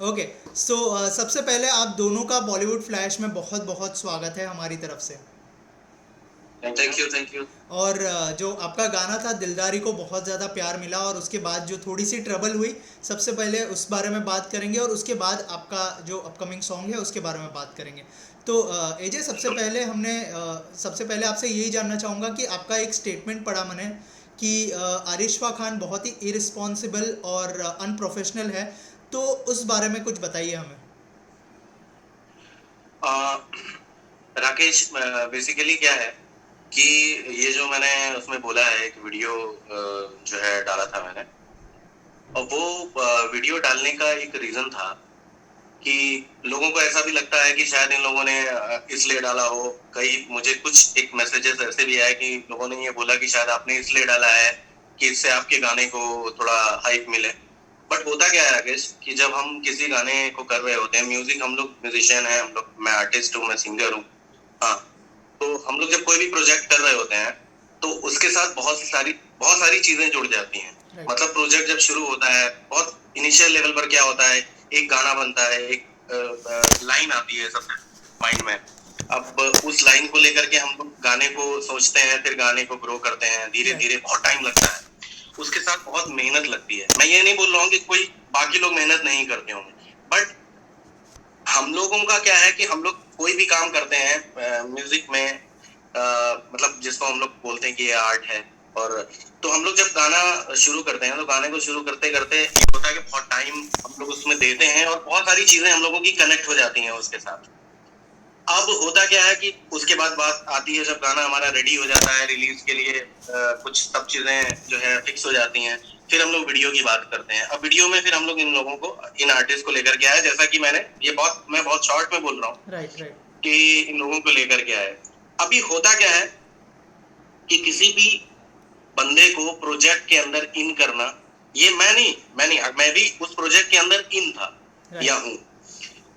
Okay. सो सबसे पहले आप दोनों का बॉलीवुड फ्लैश में बहुत बहुत स्वागत है हमारी तरफ से। Thank you thank you. और जो आपका गाना था दिलदारी को बहुत ज़्यादा प्यार मिला, और उसके बाद जो थोड़ी सी ट्रबल हुई, सबसे पहले उस बारे में बात करेंगे, और उसके बाद आपका जो अपकमिंग सॉन्ग है उसके बारे में बात करेंगे। तो एजे, सबसे पहले आपसे यही जानना चाहूँगा कि आपका एक स्टेटमेंट पढ़ा मैंने कि आरिशवा खान बहुत ही इरिस्पॉन्सिबल और अनप्रोफेशनल है। तो उस बारे में कुछ बताइए हमें। राकेश, बेसिकली क्या है कि ये जो मैंने उसमें बोला है, एक वीडियो जो है डाला था मैंने, और वो वीडियो डालने का एक रीजन था कि लोगों को ऐसा भी लगता है कि शायद इन लोगों ने इसलिए डाला हो। कई मुझे कुछ एक मैसेजेस ऐसे भी आए कि लोगों ने ये बोला कि शायद आपने इसलिए डाला है कि इससे आपके गाने को थोड़ा हाइप मिले। बट होता क्या है राकेश कि जब हम किसी गाने को कर रहे होते हैं, म्यूजिक, हम लोग म्यूजिशियन हैं, हम लोग, मैं आर्टिस्ट हूँ, मैं सिंगर हूँ। हाँ, तो हम लोग जब कोई भी प्रोजेक्ट कर रहे होते हैं तो उसके साथ बहुत सारी चीजें जुड़ जाती हैं। राइट। मतलब प्रोजेक्ट जब शुरू होता है, बहुत इनिशियल लेवल पर क्या होता है, एक गाना बनता है, एक लाइन आती है सबसे माइंड में। अब उस लाइन को लेकर के हम लोग गाने को सोचते हैं, फिर गाने को ग्रो करते हैं, धीरे धीरे बहुत टाइम लगता है, उसके साथ बहुत मेहनत लगती है। मैं ये नहीं बोल रहा हूँ कि कोई बाकी लोग मेहनत नहीं करते होंगे, बट हम लोगों का क्या है कि हम लोग कोई भी काम करते हैं म्यूजिक में, मतलब जिसको हम लोग बोलते हैं कि ये आर्ट है। और तो हम लोग जब गाना शुरू करते हैं तो गाने को शुरू करते करते ये होता है कि बहुत टाइम हम लोग उसमें देते हैं और बहुत सारी चीजें हम लोगों की कनेक्ट हो जाती हैं उसके साथ। अब होता क्या है कि उसके बाद बात आती है जब गाना हमारा रेडी हो जाता है रिलीज के लिए, कुछ सब चीजें जो है फिक्स हो जाती हैं, फिर हम लोग वीडियो की बात करते हैं। अब वीडियो में फिर हम लोग इन लोगों को, इन आर्टिस्ट को लेकर के आए, जैसा कि मैं बहुत शॉर्ट में बोल रहा हूँ राइट। राइट। कि इन लोगों को लेकर के आए। अभी होता क्या है कि किसी भी बंदे को प्रोजेक्ट के अंदर इन करना, ये मैं भी उस प्रोजेक्ट के अंदर इन था या राइट। हूँ।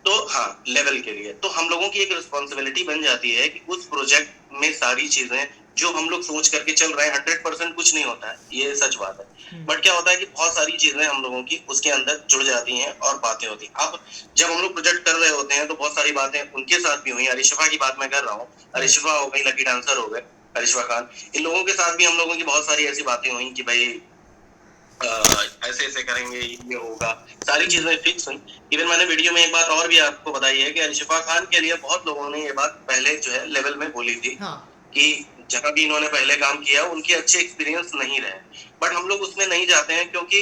तो हाँ, लेवल के लिए तो हम लोगों की एक रिस्पॉन्सिबिलिटी बन जाती है कि उस प्रोजेक्ट में सारी चीजें जो हम लोग सोच करके चल रहे हैं, 100% कुछ नहीं होता है, ये सच बात है। बट क्या होता है कि बहुत सारी चीजें हम लोगों की उसके अंदर जुड़ जाती हैं और बातें होती हैं। अब जब हम लोग प्रोजेक्ट कर रहे होते हैं तो बहुत सारी बातें उनके साथ भी हुई। अरिशिफा की बात मैं कर रहा हूँ, अरिशिफा हो गई, लकी डांसर हो गए, अरिशिफा खान, इन लोगों के साथ भी हम लोगों की बहुत सारी ऐसी बातें हुई कि भाई ऐसे ऐसे करेंगे, ये होगा, सारी चीजें फिक्स हुई। इवन मैंने वीडियो में एक बात और भी आपको बताई है कि अरिशिफा खान के लिए बहुत लोगों ने ये बात पहले जो है लेवल में बोली थी हाँ। कि जहां भी इन्होंने पहले काम किया उनके अच्छे एक्सपीरियंस नहीं रहे। बट हम लोग उसमें नहीं जाते हैं क्योंकि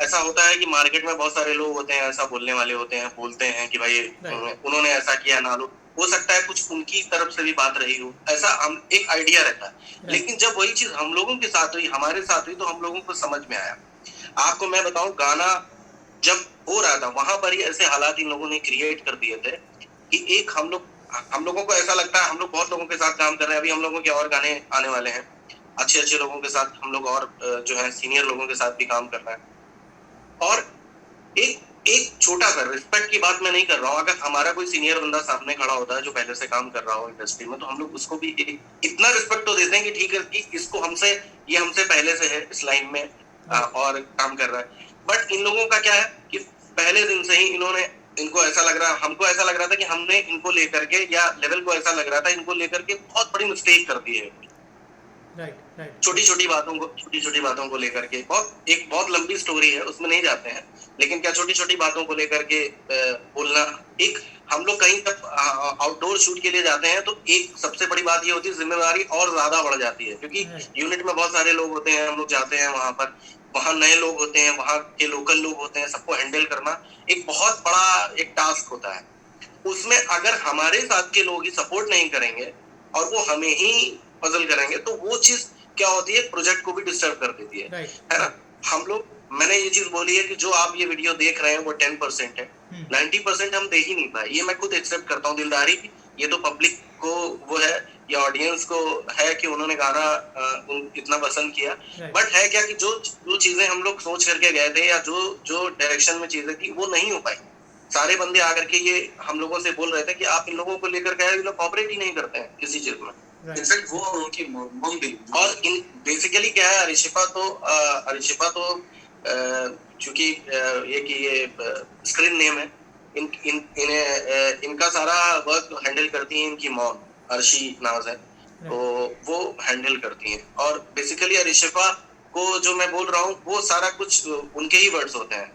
ऐसा होता है कि मार्केट में बहुत सारे लोग होते हैं, ऐसा बोलने वाले होते हैं, बोलते हैं कि भाई राइट। उन्होंने ऐसा किया ना, लो हो सकता है कुछ उनकी तरफ से भी बात रही हो, ऐसा हम एक आइडिया रहता है। राइट। लेकिन जब वही चीज हम लोगों के साथ हुई, हमारे साथ हुई, तो हम लोगों को समझ में आया। आपको मैं बताऊं, गाना जब हो रहा था वहां पर ही ऐसे हालात इन लोगों ने क्रिएट कर दिए थे कि एक हम लोगों को ऐसा लगता है हम लोग बहुत लोगों के साथ काम कर रहे हैं। अभी हम लोगों के और गाने आने वाले हैं, अच्छे अच्छे लोगों के साथ हम लोग, और जो है सीनियर लोगों के साथ भी काम कर रहे हैं। और एक एक छोटा सा रिस्पेक्ट की बात मैं नहीं कर रहा हूँ, अगर हमारा कोई सीनियर बंदा सामने खड़ा होता है जो पहले से काम कर रहा हो इंडस्ट्री में, तो हम लोग उसको भी इतना रिस्पेक्ट तो देते हैं कि ठीक है कि इसको हमसे, ये हमसे पहले से है इस लाइन में और काम कर रहा है। बट इन लोगों का क्या है कि पहले दिन से ही इनको ऐसा लग रहा, हमको ऐसा लग रहा था कि हमने इनको लेकर के, या लेवल को ऐसा लग रहा था इनको लेकर के बहुत बड़ी मिस्टेक कर दी है। राइट। राइट। छोटी छोटी बातों को लेकर के बहुत लंबी स्टोरी है, उसमें नहीं जाते हैं। लेकिन क्या छोटी छोटी बातों को लेकर के बोलना, एक हम लोग कहीं तक आउटडोर शूट के लिए जाते हैं तो एक सबसे बड़ी बात ये होती है, जिम्मेदारी और ज्यादा बढ़ जाती है क्योंकि यूनिट में बहुत सारे लोग होते हैं, हम लोग जाते हैं वहां पर, वहां नए लोग होते हैं, वहां के लोकल लोग होते हैं, सबको हैंडल करना एक बहुत बड़ा एक टास्क होता है। उसमें अगर हमारे साथ के लोग ही सपोर्ट नहीं करेंगे और वो हमें ही पजल करेंगे तो वो चीज क्या होती है, प्रोजेक्ट को भी डिस्टर्ब कर देती है ना। हम लोग, मैंने ये चीज बोली है कि जो आप ये वीडियो देख रहे हैं वो 10% है, 90% हम दे ही नहीं पाए, ये मैं खुद एक्सेप्ट करता हूँ। दिलदारी ये तो पब्लिक को वो है, या ऑडियंस को है कि उन्होंने गाना इतना पसंद किया। बट है क्या कि जो जो चीजें हम लोग सोच करके गए थे, या जो जो डायरेक्शन में चीजें थी वो नहीं हो पाई। सारे बंदे आकर के ये हम लोगों से बोल रहे थे कि आप इन लोगों को लेकर के, ये लोग कॉपरेट ही नहीं करते हैं किसी चीज में। इनफैक्ट वो उनकी मम भी, और इन बेसिकली क्या है, अरिशिफा तो चूंकि ये स्क्रीन नेम है, इनका सारा वर्क हैंडल करती हैं इनकी मॉम अर्शी नाज है, तो वो हैंडल करती हैं। और बेसिकली अरिशिफा को जो मैं बोल रहा हूँ वो सारा कुछ उनके ही वर्ड्स होते हैं,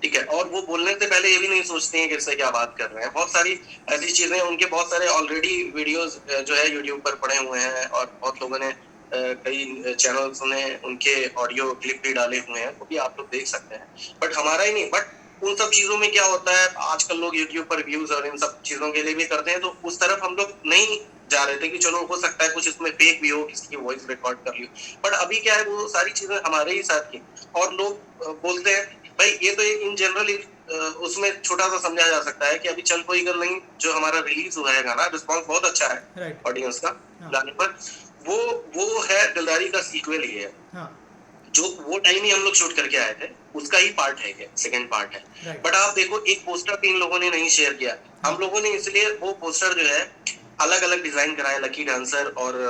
ठीक है। और वो बोलने से पहले ये भी नहीं सोचते हैं कि इससे क्या बात कर रहे हैं। बहुत सारी ऐसी चीजें, उनके बहुत सारे ऑलरेडी वीडियोस जो है यूट्यूब पर पड़े हुए हैं, और बहुत लोगों ने कई चैनल्स ने उनके ऑडियो क्लिप भी डाले हुए हैं, वो भी आप लोग देख सकते हैं। बट हमारा ही नहीं, बट उन सब चीजों में क्या होता है, आजकल लोग यूट्यूब पर व्यूज और इन सब चीजों के लिए भी करते हैं, तो उस तरफ हम लोग नहीं जा रहे थे कि चलो हो सकता है कुछ इसमें फेक भी हो, किसी की वॉइस रिकॉर्ड कर ली। बट अभी क्या है, वो सारी चीजें हमारे ही साथ की, और लोग बोलते हैं भाई ये तो इन जनरल उसमें छोटा सा समझा जा सकता है कि अभी चल कोई गल नहीं जो हमारा रिलीज हुआ है गाना, रिस्पॉन्स बहुत अच्छा है ऑडियंस का गाने पर, वो है दिलदारी का सीक्वल ही है। हाँ। जो वो टाइम ही हम लोग शूट करके आए थे उसका ही पार्ट है, क्या सेकंड पार्ट है। बट आप देखो, एक पोस्टर 3 लोगों ने नहीं शेयर किया, हम लोगों ने, इसलिए वो पोस्टर जो है अलग अलग डिजाइन कराया। लकी डांसर और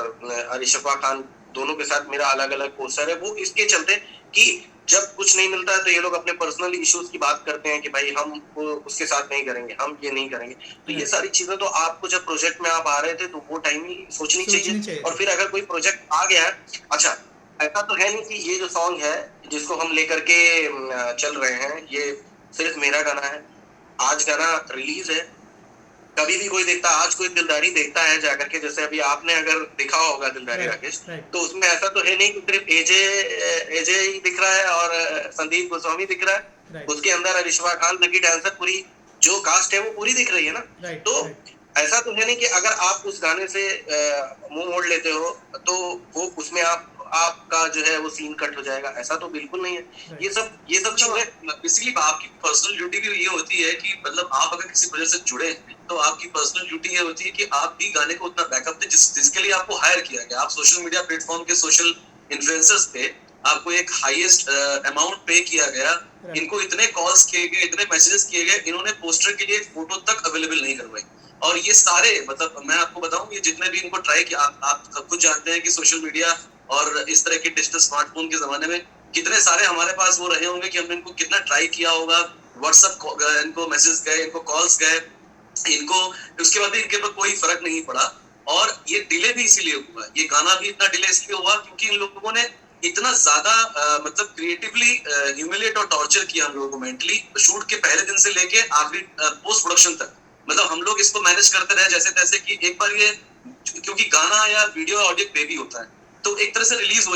अरिशफा खान दोनों के साथ मेरा अलग अलग पोस्टर है, वो इसके चलते कि जब कुछ नहीं मिलता है तो ये लोग अपने पर्सनल इश्यूज की बात करते हैं कि भाई हम उसके साथ नहीं करेंगे, हम ये नहीं करेंगे। तो ये सारी चीजें तो आपको जब प्रोजेक्ट में आप आ रहे थे तो वो टाइम ही सोचनी चाहिए। और फिर अगर कोई प्रोजेक्ट आ गया है, अच्छा ऐसा तो है नहीं कि ये जो सॉन्ग है जिसको हम लेकर के चल रहे हैं ये सिर्फ मेरा गाना है। आज गाना रिलीज है, कभी भी कोई देखता, आज कोई दिलदारी देखता है जाकर के, जैसे अभी आपने अगर देखा होगा दिलदारी राकेश, तो उसमें ऐसा तो है नहीं कि सिर्फ एजे ही दिख रहा है और संदीप गोस्वामी दिख रहा है, उसके अंदर अरिशफा खान, लकी डांसर, पूरी जो कास्ट है वो पूरी दिख रही है ना। तो ऐसा तो है नहीं कि अगर आप उस गाने से मुंह मोड़ लेते हो तो वो उसमें आपका जो है वो सीन कट हो जाएगा, ऐसा तो बिल्कुल नहीं है। ये सब चीजें बेसिकली आपकी पर्सनल ड्यूटी भी ये होती है कि मतलब आप अगर किसी प्रोजेक्ट से जुड़े तो आपकी पर्सनल ड्यूटी ये होती है कि आप भी गाने को उतना बैकअप दें जिसके लिए आपको हायर किया गया। आप सोशल मीडिया प्लेटफॉर्म के सोशल इन्फ्लुएंसर्स पे आपको एक हाईएस्ट अमाउंट पे किया गया, इनको इतने कॉल्स किए गए, इतने मैसेजेस किए गए, इन्होंने पोस्टर के लिए फोटो तक अवेलेबल नहीं करवाई। और ये सारे, मतलब मैं आपको बताऊं, ये जितने भी इनको ट्राई किया, आप सब कुछ जानते हैं कि सोशल मीडिया और इस तरह के डिजिटल स्मार्टफोन के जमाने में कितने सारे हमारे पास वो रहे होंगे कि हमने इनको कितना ट्राई किया होगा। व्हाट्सएप इनको मैसेज गए, इनको कॉल्स गए, इनको, उसके बाद भी इनके पर कोई फर्क नहीं पड़ा। और ये डिले भी इसीलिए हुआ, ये गाना भी इतना डिले इसलिए हुआ क्योंकि इन लोगों ने इतना ज्यादा मतलब क्रिएटिवली ह्यूमिलिएट और टॉर्चर किया हम लोगों को मेंटली, शूट के पहले दिन से लेके आखिरी पोस्ट प्रोडक्शन तक। मतलब हम लोग इसको मैनेज करते रहे जैसे तैसे कि एक बार ये, क्योंकि गाना या वीडियो ऑडियो बेबी होता है तो एक तरह से रिलीज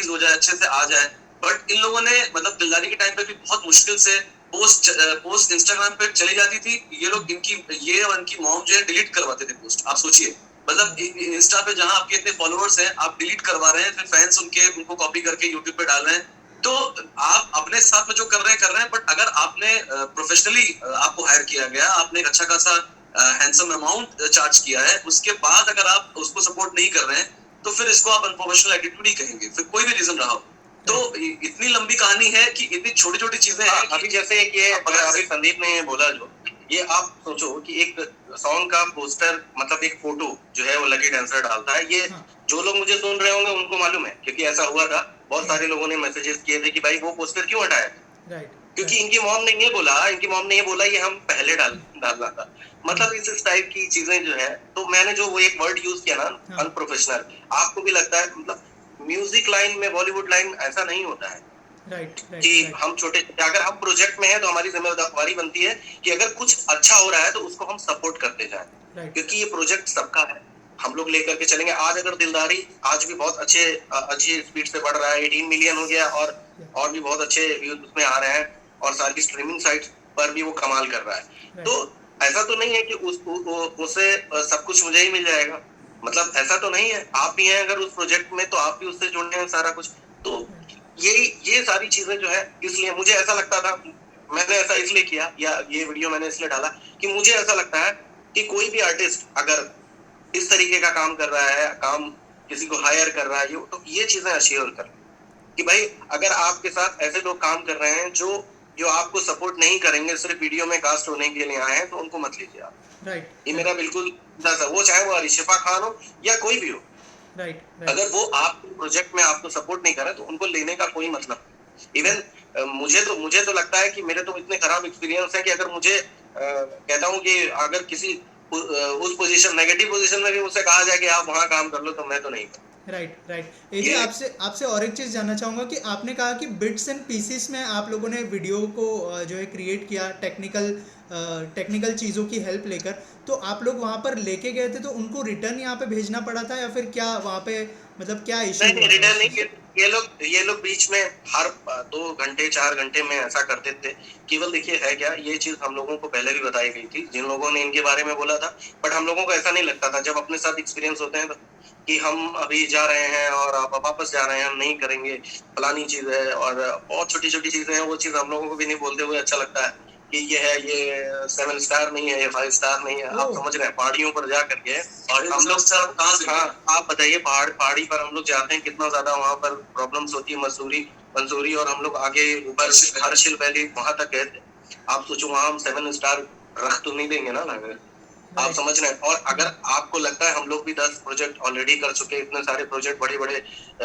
हो जाए अच्छे से आ जाए। बट इन लोगों ने, मतलब दिलदारी के टाइम पे भी बहुत मुश्किल से पोस्ट इंस्टाग्राम पे चली जाती थी, ये लोग ये और इनकी मॉम जो है डिलीट करवाते थे पोस्ट। आप सोचिए, मतलब इंस्टा पे जहां आपके इतने फॉलोअर्स हैं आप डिलीट करवा रहे हैं, फिर फैंस उनको कॉपी करके यूट्यूब पे डाल रहे हैं। तो आप अपने साथ में जो कर रहे हैं, बट अगर आपने प्रोफेशनली आपको हायर किया गया, आपने एक अच्छा खासा हैंडसम अमाउंट चार्ज किया है, उसके बाद अगर आप उसको सपोर्ट नहीं कर रहे हैं तो फिर इसको आप अनप्रोफेशनल एटीट्यूड ही कहेंगे, फिर कोई भी रीजन रहा हो। तो इतनी लंबी कहानी है कि इतनी छोटी छोटी चीजें हैं। अभी जैसे ये अभी संदीप ने बोला, जो ये आप सोचो कि एक सॉन्ग का पोस्टर, मतलब एक फोटो जो है वो लकी डांसर डालता है। ये जो लोग मुझे सुन रहे होंगे उनको मालूम है, क्योंकि ऐसा हुआ था, बहुत सारे लोगों ने मैसेजेस किए थे कि भाई वो पोस्टर क्यों हटाया, क्योंकि इनकी मॉम ने ये बोला ये हम पहले डालना था। मतलब इस टाइप की चीजें जो है, तो मैंने जो वो एक वर्ड यूज किया ना, अनप्रोफेशनल, आपको भी लगता है, मतलब म्यूजिक लाइन में, बॉलीवुड लाइन ऐसा नहीं होता है कि हम छोटे, अगर हम प्रोजेक्ट में हैं तो हमारी जिम्मेदारी बनती है कि अगर कुछ अच्छा हो रहा है तो उसको हम सपोर्ट करते जाएं, क्योंकि ये प्रोजेक्ट सबका है, हम लोग लेकर के चलेंगे। आज अगर दिलदारी आज भी बहुत अच्छी स्पीड से बढ़ रहा है, 18 मिलियन हो गया, और भी बहुत अच्छे व्यूज उसमें आ रहे हैं, और सारी स्ट्रीमिंग साइट्स पर भी वो कमाल कर रहा है। तो ऐसा तो नहीं है कि उससे सब कुछ मुझे ही मिल जाएगा, मतलब ऐसा तो नहीं है। आप भी हैं अगर उस प्रोजेक्ट में तो आप भी उससे जुड़े हैं सारा कुछ। तो ये सारी चीजें जो है, इसलिए मुझे ऐसा लगता था, मैंने ऐसा इसलिए किया, या ये वीडियो मैंने इसलिए डाला कि मुझे ऐसा लगता है कि कोई भी आर्टिस्ट अगर इस तरीके का काम कर रहा है, काम किसी को हायर कर रहा है, तो ये चीजें अश्योर कर कि भाई अगर आपके साथ ऐसे लोग काम कर रहे हैं जो आपको सपोर्ट नहीं करेंगे, सिर्फ वीडियो में कास्ट होने के लिए आए हैं, तो उनको मत लीजिए आप। ये मेरा बिल्कुल वो, चाहे वो अरिशफा खान हो या कोई भी हो, अगर वो आप प्रोजेक्ट में आपको सपोर्ट नहीं करे तो उनको लेने का कोई मतलब। इवन मुझे तो लगता है कि मेरे तो इतने खराब एक्सपीरियंस है कि अगर मुझे कहता हूँ कि अगर किसी उस पोजीशन नेगेटिव पोजीशन में भी मुझसे कहा जाए कि आप वहाँ काम कर लो, तो मैं तो नहीं। Right right. एजे, ये आपसे आपसे और एक चीज़ जानना चाहूँगा कि आपने कहा कि बिट्स एंड पीसीस में आप लोगों ने वीडियो को जो है क्रिएट किया टेक्निकल चीज़ों की हेल्प लेकर, तो आप लोग वहाँ पर लेके गए थे तो उनको रिटर्न यहाँ पे भेजना पड़ा था, या फिर क्या वहाँ पे मतलब क्या इशू नहीं हुआ नहीं, था रिटर्न उस नहीं। चीज़? ये लोग बीच में हर 2 घंटे 4 घंटे में ऐसा करते थे। केवल देखिए है क्या, ये चीज हम लोगों को पहले भी बताई गई थी, जिन लोगों ने इनके बारे में बोला था। बट हम लोगों को ऐसा नहीं लगता था जब अपने साथ एक्सपीरियंस होते हैं तो, कि हम अभी जा रहे हैं और आप वापस जा रहे हैं, हम नहीं करेंगे, फलानी चीज है। और बहुत छोटी छोटी चीजें हैं, वो चीज हम लोगों को भी नहीं बोलते हुए अच्छा लगता है कि ये है, ये 7 स्टार नहीं है, ये 5 स्टार नहीं है। आप ओह। समझ रहे हैं, पहाड़ियों पर जा करके। और हम लोग सर कहाँ से, हाँ आप बताइए, पहाड़ी पर हम लोग जाते हैं, कितना ज्यादा वहाँ पर प्रॉब्लम्स होती है। मंसूरी और हम लोग आगे ऊपर हर्षिल वैली वहां तक गए थे। आप सोचो वहां हम 7 स्टार रख तो नहीं देंगे ना अगर आप राइट। समझ रहे हैं। और अगर आपको लगता है हम लोग भी 10 प्रोजेक्ट ऑलरेडी कर चुके हैं, इतने सारे प्रोजेक्ट बड़े बड़े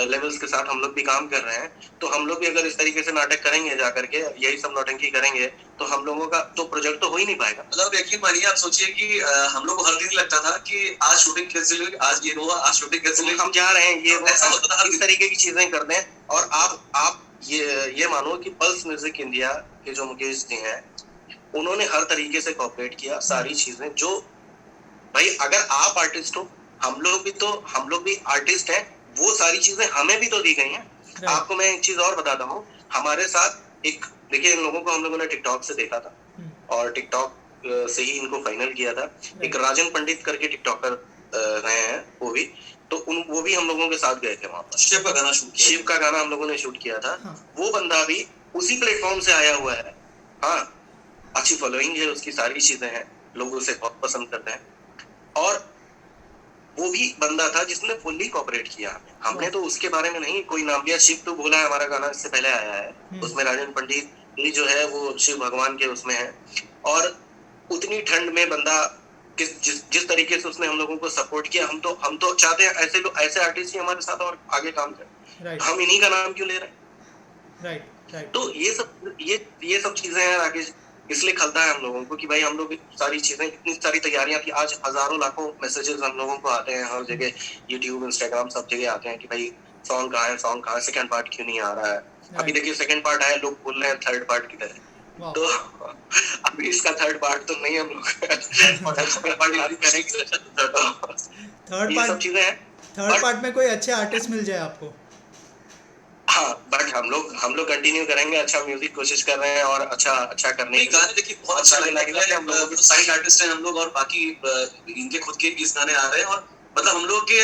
लेवल्स के साथ हम लोग भी काम कर रहे हैं, तो हम लोग भी अगर इस तरीके से नाटक करेंगे जा करके, यही सब नौटंकी करेंगे, तो हम लोगों का तो प्रोजेक्ट तो हो ही नहीं पाएगा। मतलब यकीन मानिए, आप सोचिए कि हम लोग को हर दिन लगता था कि आज शूटिंग कैंसिल हुई, आज ये हुआ, आज शूटिंग कैंसिल हुई, हम जा रहे हैं, ये ऐसा होता था। इस तरीके की चीजें करते हैं। और आप ये मानो कि पल्स म्यूजिक इंडिया के जो मुकेश जी हैं, उन्होंने हर तरीके से कोऑपरेट किया। सारी चीजें जो, भाई अगर आप आर्टिस्ट हो, हम लोग भी आर्टिस्ट हैं, वो सारी चीजें हमें भी तो दी गई हैं। राइट। आपको मैं एक चीज और बताता हूँ, हमारे साथ एक, देखिए इन लोगों को हम लोगों ने टिकटॉक से देखा था, और टिकटॉक से ही इनको फाइनल किया था। एक राजन पंडित करके टिकटॉकर रहे हैं वो भी, तो वो भी हम लोगों के साथ गए थे वहां पर। शिव का गाना शूट किया, शिव का गाना हम लोगों ने शूट किया था। हाँ। वो बंदा भी उसी प्लेटफॉर्म से आया हुआ है। हाँ, अच्छी फॉलोइंग है उसकी, सारी चीजें हैं, लोग उसे बहुत पसंद करते हैं। और वो भी बंदा था जिसने फुल्ली कोऑपरेट किया। हमने तो उसके बारे में नहीं कोई नाम लिया। शिव तो बोला है, हमारा गाना इससे पहले आया है, उसमें राजन पंडित ये जो है वो शिव भगवान के उसमें है। और उतनी ठंड में बंदा जिस तरीके से उसने हम लोगों को सपोर्ट किया, हम तो चाहते हैं ऐसे आर्टिस्ट ही हमारे साथ और आगे काम करें। राइट हम इन्हीं का नाम क्यों ले रहे हैं? Right right. तो ये सब चीजें हैं राकेश, इसलिए खलता है हम लोगों को कि भाई हम लोग सारी चीजें, इतनी सारी तैयारियां थी। आज हजारों लाखों मैसेजेस हम लोगों को आते हैं हर जगह, यूट्यूब इंस्टाग्राम सब जगह आते हैं कि भाई सॉन्ग कहाँ है, सेकंड पार्ट क्यों नहीं आ रहा है। अभी देखिए सेकंड पार्ट आया, लोग बोल रहे हैं थर्ड पार्ट किधर है। वाह। तो अभी इसका थर्ड पार्ट तो नहीं हम लोग थर्ड ये सब पार्ट चीजें हैं। थर्ड पार्ट में कोई अच्छे आर्टिस्ट मिल जाए आपको। हाँ, बट हम लोग कंटिन्यू करेंगे, अच्छा म्यूजिक कोशिश कर रहे हैं और अच्छा करने नहीं, की। गाने देखिए बहुत अच्छा लग रहा है। हम लोग साइड आर्टिस्ट हैं हम लोग, और बाकी इनके खुद के गीत गाने आ रहे हैं। और मतलब हम लोग के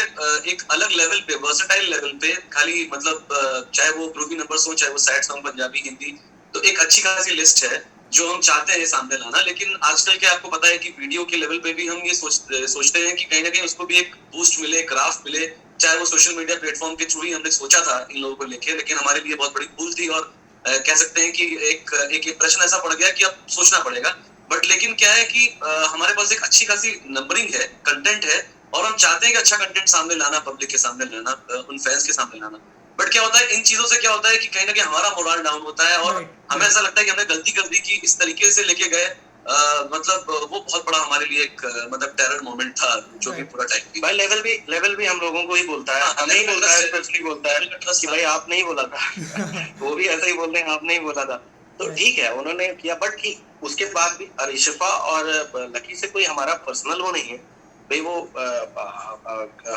एक अलग लेवल पे, वर्सेटाइल लेवल पे, खाली मतलब चाहे वो ग्रूवी नंबर्स हो, चाहे वो सैड सॉन्ग, पंजाबी, हिंदी, तो एक अच्छी खासी लिस्ट है जो हम चाहते हैं सामने लाना। लेकिन आजकल के आपको पता है कि वीडियो के लेवल पे भी हम ये सोचते हैं कि कहीं ना कहीं उसको भी एक बूस्ट मिले, ग्राफ मिले, चाहे वो सोशल मीडिया प्लेटफॉर्म के थ्रू ही हमने सोचा था इन लोगों को लेके। लेकिन हमारे लिए बहुत बड़ी भूल थी, और कह सकते हैं कि एक प्रश्न ऐसा पड़ गया कि अब सोचना पड़ेगा। बट लेकिन क्या है कि हमारे पास एक अच्छी खासी नंबरिंग है, कंटेंट है, और हम चाहते हैं कि अच्छा कंटेंट सामने लाना, पब्लिक के सामने लाना, उन फैंस के सामने लाना। बट क्या होता है, इन चीजों से क्या होता है कि कहीं ना कहीं हमारा मोरल डाउन होता है, और हमें ऐसा लगता है कि हमने गलती कर दी कि इस तरीके से लेके गए। मतलब वो बहुत बड़ा हमारे लिए एक मतलब टेरर मोमेंट था, जो कि पूरा टाइम भाई लेवल भी हम लोगों को ही बोलता है, हमें ही बोलता है, स्पेशली बोलता है कि भाई आप नहीं बोला था। वो भी ऐसा ही बोल रहे हैं, आप नहीं बोला था। तो ठीक है, उन्होंने किया, बट ठीक उसके बाद भी अरिशिफा और लकी से कोई हमारा पर्सनल वो नहीं है भाई। वो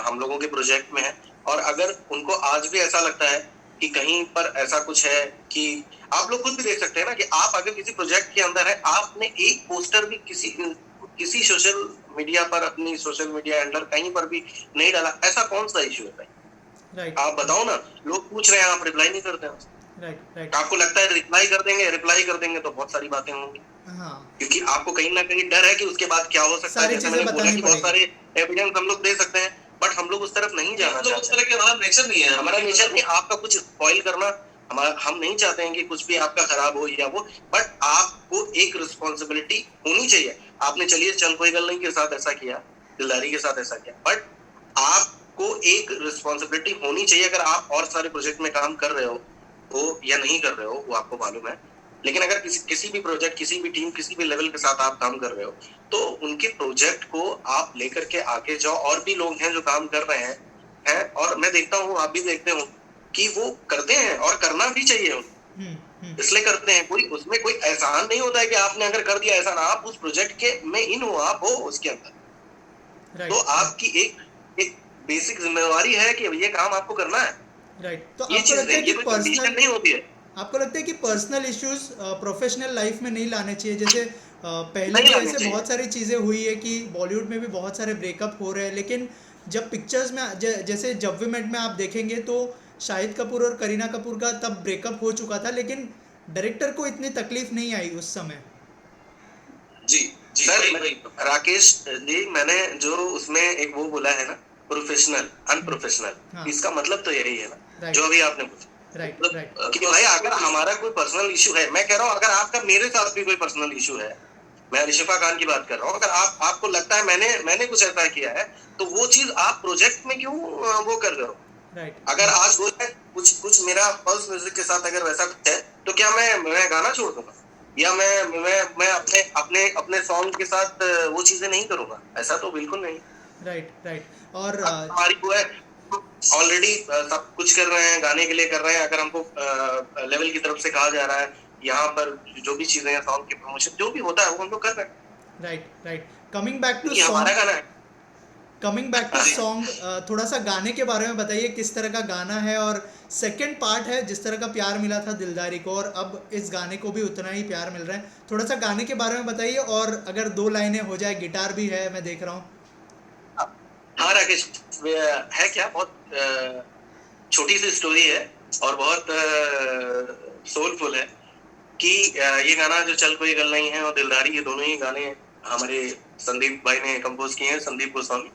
हम लोगों के प्रोजेक्ट में है। और अगर उनको आज भी ऐसा लगता है कि कहीं पर ऐसा कुछ है, कि आप लोग खुद भी देख सकते हैं ना कि आप अगर किसी प्रोजेक्ट के अंदर है, आपने एक पोस्टर भी किसी सोशल मीडिया पर, अपनी सोशल मीडिया हैंडल कहीं पर भी नहीं डाला, ऐसा कौन सा इश्यू है भाई? राइट। आप बताओ ना, लोग पूछ रहे हैं, आप रिप्लाई नहीं करते हैं। राइट। आपको लगता है रिप्लाई कर देंगे तो बहुत सारी बातें होंगी। हाँ। क्योंकि आपको कहीं ना कहीं डर है कि उसके बाद क्या हो सकता है। जैसे मैंने बोला कि बहुत सारे एविडेंस हम लोग दे सकते हैं, बट हम लोग उस तरफ नहीं जाना चाहते। उस तरह के हमारा नेचर नहीं है। हमारा नेचर नहीं, आपका कुछ स्पॉइल करना हम नहीं चाहते हैं कि कुछ भी आपका खराब हो या वो। बट आपको एक रिस्पॉन्सिबिलिटी होनी चाहिए। आपने चलिए चल कोई गल नहीं के साथ ऐसा किया, दिलदारी के साथ ऐसा किया, बट आपको एक रिस्पॉन्सिबिलिटी होनी चाहिए। अगर आप और सारे प्रोजेक्ट में काम कर रहे हो, हो या नहीं कर रहे हो वो आपको मालूम है, लेकिन अगर किसी भी प्रोजेक्ट, किसी भी टीम, किसी भी लेवल के साथ आप काम कर रहे हो, तो उनके प्रोजेक्ट को आप लेकर के आगे जाओ। और भी लोग हैं जो काम कर रहे हैं, और मैं देखता हूँ, आप भी देखते हो कि वो करते हैं और करना भी चाहिए उनको। इसलिए करते हैं, कोई उसमें कोई एहसान नहीं होता है कि आपने अगर कर दिया एहसान, आप उस प्रोजेक्ट के में इन हो, आप हो उसके अंदर, तो आपकी एक बेसिक जिम्मेवारी है कि ये काम आपको करना है। राइट। तो ये आपको चीज लगता है कि ये कोई कंडीशन नहीं होती है, आपको लगता है कि पर्सनल इश्यूज प्रोफेशनल लाइफ में नहीं लाने चाहिए? जैसे पहले नहीं भी लानी ऐसे चाहिए। बहुत सारी चीज़ें हुई है कि बॉलीवुड में भी बहुत सारे ब्रेकअप हो रहे हैं, लेकिन जब पिक्चर्स में जैसे जब वी मेट में आप देखेंगे तो शाहिद कपूर और करीना कपूर का तब ब्रेकअप हो चुका था, लेकिन डायरेक्टर को इतनी तकलीफ नहीं आई उस समय। जी जी सर वही वही राकेश जी, मैंने जो उसमें एक वो बोला है ना, प्रोफेशनल अनप्रोफेशनल, हाँ। इसका मतलब तो यही है ना, राइट जो अभी आपने पूछा राइट मतलब राइट कि भाई अगर हमारा कोई पर्सनल इशू है, मैं कह रहा हूँ अगर आपका मेरे साथ भी कोई पर्सनल इशू है, मैं ऋषिका खान की बात कर रहा हूँ, अगर आपको लगता है मैंने कुछ ऐसा किया है, तो वो चीज आप प्रोजेक्ट में क्यों वो कर रहे हो? राइट। अगर आज वो है कुछ मेरा पल्स म्यूजिक के साथ अगर वैसा कुछ है, तो क्या मैं गाना छोड़ दूंगा, या मैं अपने अपने अपने सॉन्ग के साथ वो चीजें नहीं करूंगा? ऐसा तो बिल्कुल नहीं। Right right. और हमारी वो है, ऑलरेडी सब कुछ कर रहे हैं, गाने के लिए कर रहे हैं, अगर हमको लेवल की तरफ से कहा जा रहा है, यहाँ पर जो भी चीजें हैं, सॉन्ग की प्रमोशन जो भी होता है वो हम लोग कर रहे हैं, right right. Coming back to ये हमारा सॉन्ग, गाना है। कमिंग बैक टू हाँ जी। सॉन्ग, थोड़ा सा गाने के बारे में बताइए, किस तरह का गाना है? और सेकंड पार्ट है, जिस तरह का प्यार मिला था दिलदारी को, और अब इस गाने को भी उतना ही प्यार मिल रहा है, थोड़ा सा गाने के बारे में बताइए। और अगर 2 लाइनें हो जाए, गिटार भी है मैं देख रहा हूँ। हाँ राकेश, है क्या, बहुत छोटी सी स्टोरी है और बहुत सोलफुल है कि ये गाना जो चल कोई गल नहीं है और दिलदारी, ये दोनों ही गाने हमारे संदीप भाई ने कंपोज किए हैं, संदीप गोस्वामी।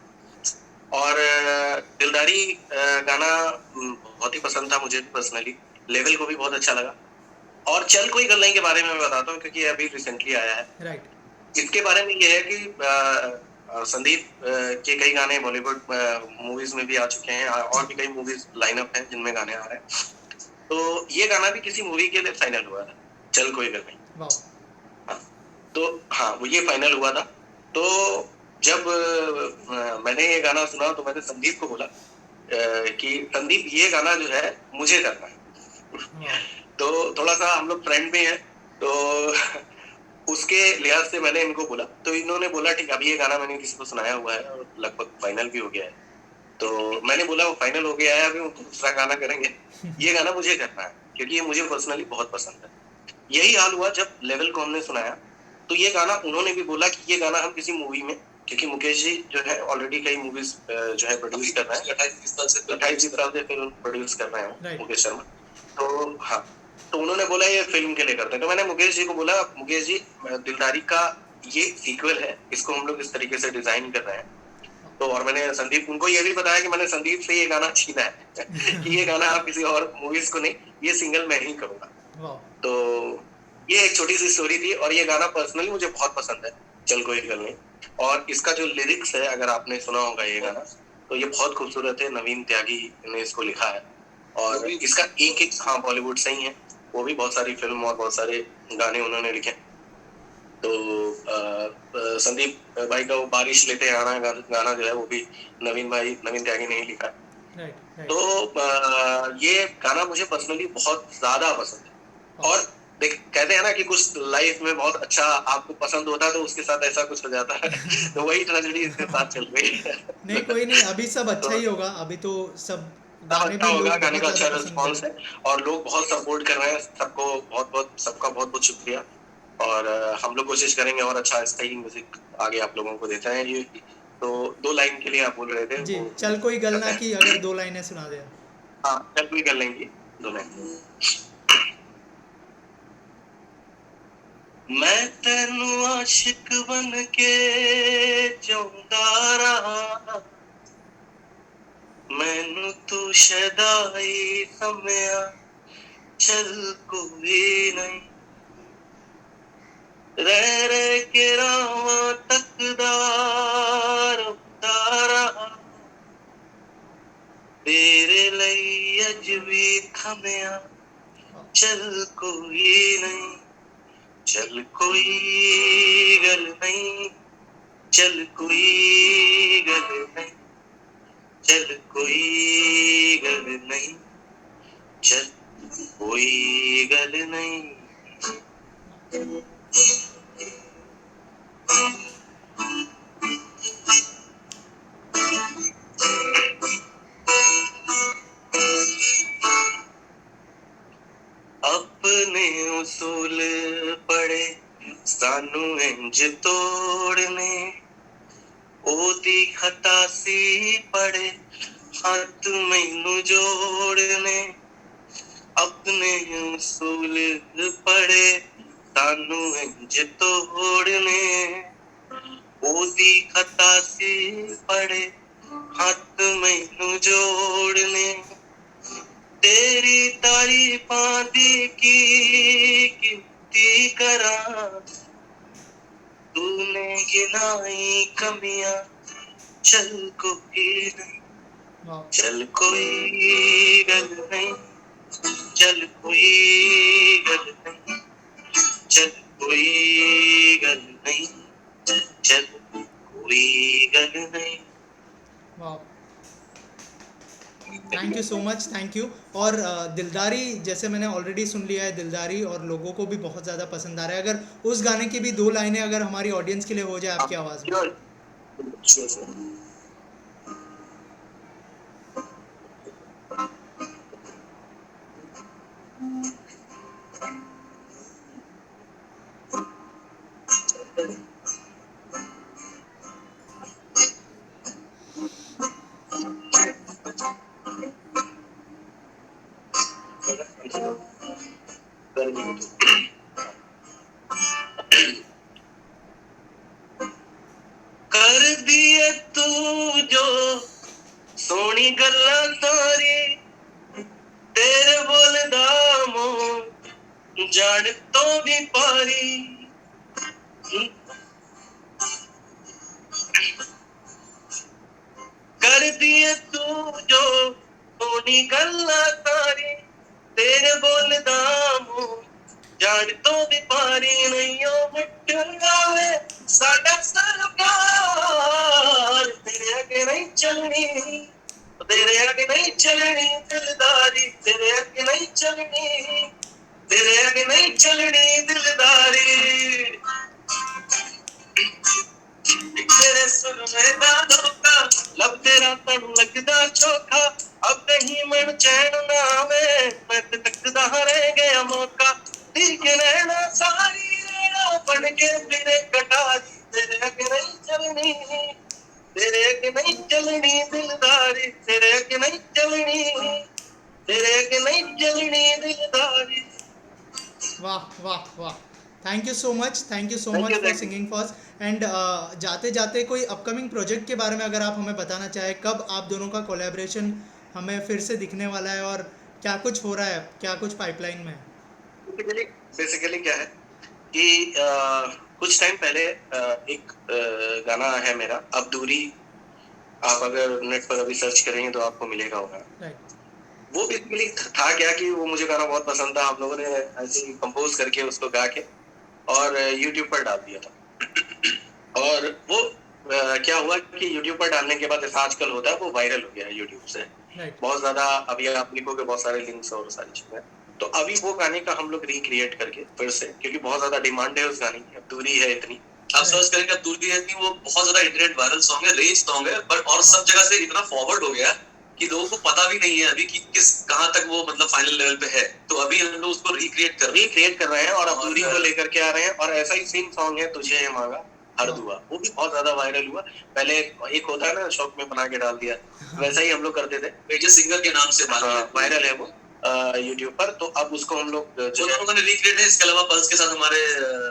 और दिलदारी गाना बहुत ही पसंद था मुझे पर्सनली, लेवल को भी बहुत अच्छा लगा। और चल कोई गल नहीं के बारे में मैं बताता हूँ, क्योंकि ये अभी रिसेंटली आया है। राइट इसके बारे में ये है कि संदीप के कई गाने बॉलीवुड मूवीज में भी आ चुके हैं, और भी कई मूवीज लाइनअप हैं जिनमें गाने आ रहे हैं। तो ये गाना भी किसी मूवी के लिए फाइनल हुआ था, चल कोई गल नहीं। वाह। हाँ, तो हाँ वो ये फाइनल हुआ था। तो जब मैंने ये गाना सुना तो मैंने संदीप को बोला कि संदीप ये गाना जो है मुझे करना है। तो थोड़ा सा हम लोग फ्रेंड भी हैं, तो उसके लिहाज से मैंने इनको बोला, तो इन्होंने बोला ठीक, अभी ये गाना मैंने किसी को सुनाया हुआ है और लगभग फाइनल भी हो गया है। तो मैंने बोला वो फाइनल हो गया है, अभी हम दूसरा गाना करेंगे, ये गाना मुझे करना है क्योंकि ये मुझे पर्सनली बहुत पसंद है। यही हाल हुआ जब लेवल को हमने सुनाया, तो ये गाना उन्होंने भी बोला कि ये गाना हम किसी मूवी में, क्योंकि मुकेश जी जो है ऑलरेडी कई मूवीज जो है प्रोड्यूस कर रहे हैं, 28 साल से फिल्म प्रोड्यूस कर रहे हैं मुकेश शर्मा। तो हाँ, तो उन्होंने बोला ये फिल्म के लिए करते हैं। तो मैंने मुकेश जी को बोला, मुकेश जी दिलदारी का ये सीक्वल है, इसको हम लोग इस तरीके से डिजाइन कर रहे हैं। तो और मैंने संदीप उनको ये भी बताया कि मैंने संदीप से ये गाना छीना है कि ये गाना आप किसी और मूवीज को नहीं, ये सिंगल मैं ही करूंगा। तो ये एक छोटी सी स्टोरी थी, और ये गाना पर्सनली मुझे बहुत पसंद है, चल कोई गल नहीं। और इसका जो लिरिक्स है, अगर आपने सुना होगा ये गाना, तो ये बहुत खूबसूरत है, नवीन त्यागी ने इसको लिखा है। और इसका एक हाँ बॉलीवुड से ही है, वो भी बहुत सारी फिल्म और बहुत सारे गाने उन्होंने लिखे। तो संदीप भाई का वो बारिश लेते आना गाना जो है, वो भी नवीन त्यागी ने ही लिखा है। तो ये गाना मुझे पर्सनली बहुत ज्यादा पसंद है। और देख, कहते हैं ना कि कुछ लाइफ में बहुत अच्छा आपको पसंद होता है तो उसके साथ ऐसा कुछ हो जाता है तो वही ट्रेजेडी इसके साथ चल रही है। नहीं कोई नहीं, अभी सब अच्छा ही होगा, अभी तो सब गाने अच्छा भी होगा, लोग गाने का बहुत अच्छा ज्यादा पसंद कर रिस्पॉन्स रहे है और लोग बहुत सपोर्ट कर रहे हैं। सबको सबका बहुत बहुत शुक्रिया। और हम लोग कोशिश करेंगे और अच्छा सही म्यूजिक आगे आप लोगों को देते हैं। ये तो 2 लाइन के लिए आप बोल रहे थे जी। वो चल कोई गल ना करते की हैं। अगर 2 लाइनें सुना दे। हाँ, चल कोई गल नहीं की 2 लाइन। मैं तेनू आशिक बन के जिउंदा रहा, मैनू तू शदाई समया, चल कोई नहीं, रह रह के रावा तकदार रहा, तेरे लिए अज भी थमया, चल कोई नहीं, चल कोई गल नहीं, चल कोई गल नहीं, चल कोई गल नहीं, चल कोई गल नहीं। अपने उसूल पड़े सानू इंज तोड़ने, ओदी खता सी पड़े हाथ मैनू जोड़ने। अपने उसूल पड़े सानू इंज तोड़ने, ओदी खता सी पड़े हाथ मैनू जोड़ने। तेरी तारीफां दी कीती करा, तूने गिनाई कमियां, चल कोई नहीं, वाह चल कोई गल नहीं, चल कोई गल नहीं, चल कोई गल नहीं, चल कोई गल नहीं। वाह, thank you so much, thank you. और दिलदारी जैसे मैंने ऑलरेडी सुन लिया है दिलदारी, और लोगों को भी बहुत ज़्यादा पसंद आ रहा है। अगर उस गाने की भी 2 लाइनें अगर हमारी ऑडियंस के लिए हो जाए आपकी आवाज़ में। Sure, sure. कर दिए तू जो सोनी गल्ला सारी, तेरे बोलदा मुंह जान तो भी पारी। कर दिए तू जो सोनी गल्ला सारी, तेरे बोलदा मुंह जान तो भी पारी। नहीं ओ मिटगावे साडा सरकार, तेरे आगे नहीं चलनी, तेरे आगे नहीं चलनी दिलदारी, तेरे आगे नहीं चलनी, तेरे आगे नहीं चलनी दिलदारी। तेरे सुर में दादों का लब तेरा तन लगदा चोखा, अब कहीं मन चैन ना आवे, मैं ते तकदा रह गया मौका। ठीक रहना सारी रहना बन के फिरे कटारी, तेरे आगे नहीं चलनी, तेरे आगे नहीं चलनी दिलदारी, तेरे आगे नहीं चलनी, तेरे आगे नहीं चलनी दिलदारी। वाह वाह वाह, thank you so much, thank you so Thank much you, for thank you. Singing for. And जाते जाते कोई अपकमिंग प्रोजेक्ट के बारे में अगर आप हमें बताना चाहें, कब आप दोनों का कोलैबोरेशन हमें फिर से दिखने वाला है, और क्या कुछ हो रहा है, क्या कुछ पाइपलाइन में है? बेसिकली क्या है कि कुछ टाइम पहले एक गाना है मेरा अब दूरी, आप अगर नेट पर अभी सर्च करेंगे तो आपको मिलेगा होगा। राइट, वो बेसिकली था क्या कि वो मुझे गाना बहुत पसंद था, हम लोगों ने ऐसे ही कंपोज करके उसको गा के और यूट्यूब पर डाल दिया था। और वो क्या हुआ कि यूट्यूब पर डालने के बाद जैसा आजकल होता है वो वायरल हो गया यूट्यूब से राइट, बहुत ज्यादा। अभी आप लिखोगे बहुत सारे लिंक्स और सारी चीजें, तो अभी वो गाने का हम लोग रिक्रिएट करके फिर से, क्योंकि बहुत ज्यादा डिमांड है उस गाने की, अब दूरी है इतनी। आप सर्च करेंगे अब दूर भी है कि वो बहुत ज्यादा इंटरनेट वायरल सॉन्ग है, रेंज सॉन्ग है, पर और सब जगह से इतना फॉरवर्ड हो गया कि लोगों को पता भी नहीं है अभी कि किस कहां तक वो मतलब फाइनल लेवल पे है। तो अभी हम लोग उसको रिक्रिएट कर रहे हैं और अब दूरी को लेकर के आ रहे हैं। और ऐसा ही सेम सॉन्ग है तुझे है मांगा हर दुआ, वो भी बहुत ज्यादा वायरल हुआ। पहले एक होता है ना शौक में बना के डाल दिया, वैसा ही हम लोग करते थे, मेजर सिंगर के नाम से वायरल है वो यूट्यूब पर। तो अब उसको हम लोग वो दोनों गाने रिक्रिएट है। इसके अलावा पल्स के साथ हमारे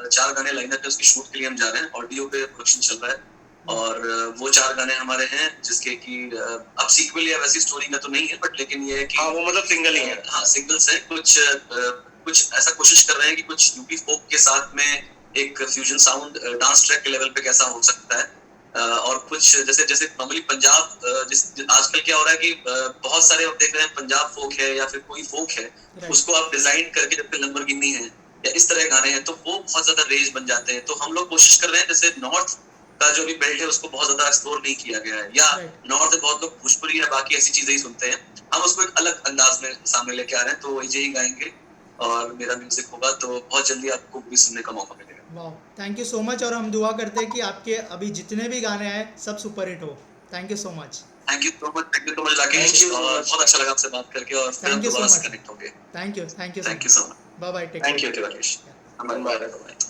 4 गाने लाइनअप है, उसकी शूट के लिए हम जा रहे हैं, ऑडियो पे प्रोडक्शन चल रहा है। और वो 4 गाने हमारे हैं जिसके कि अब सीक्वल या वैसी स्टोरी का तो नहीं है, बट लेकिन ये है कि वो मतलब सिंगल ही है। हाँ सिंगल्स हैं। कुछ ऐसा कोशिश कर रहे हैं कि कुछ यूपी फोक के साथ में एक फ्यूजन साउंड डांस ट्रैक के लेवल पे कैसा हो सकता है, और कुछ जैसे जैसे नॉर्मली पंजाब आजकल क्या हो रहा है कि बहुत सारे आप देख रहे हैं पंजाब फोक है या फिर कोई फोक है, उसको आप डिजाइन करके जब लंबरगिनी है या इस तरह गाने हैं तो वो बहुत ज्यादा रेज बन जाते हैं। तो हम लोग कोशिश कर रहे हैं जैसे नॉर्थ का जो भी बेल्ट है उसको बहुत ज्यादा एक्सप्लोर नहीं किया गया है, या नॉर्थ में बहुत लोग भोजपुरी या बाकी ऐसी चीजें ही सुनते हैं, हम उसको एक अलग अंदाज में सामने लेके आ रहे हैं। तो वही यही गाएंगे और मेरा म्यूजिक होगा, तो बहुत जल्दी आपको भी सुनने का मौका मिलेगा। वाह, थैंक यू सो मच। और हम दुआ करते हैं कि आपके अभी जितने भी गाने आए सब सुपर हिट हो। Thank you so much. Thank you so much Rakesh, और बहुत अच्छा लगा आपसे बात करके, और फिर हम दोबारा से कनेक्ट होंगे। Thank you so much. Bye bye, take thank you Rakesh. Bye.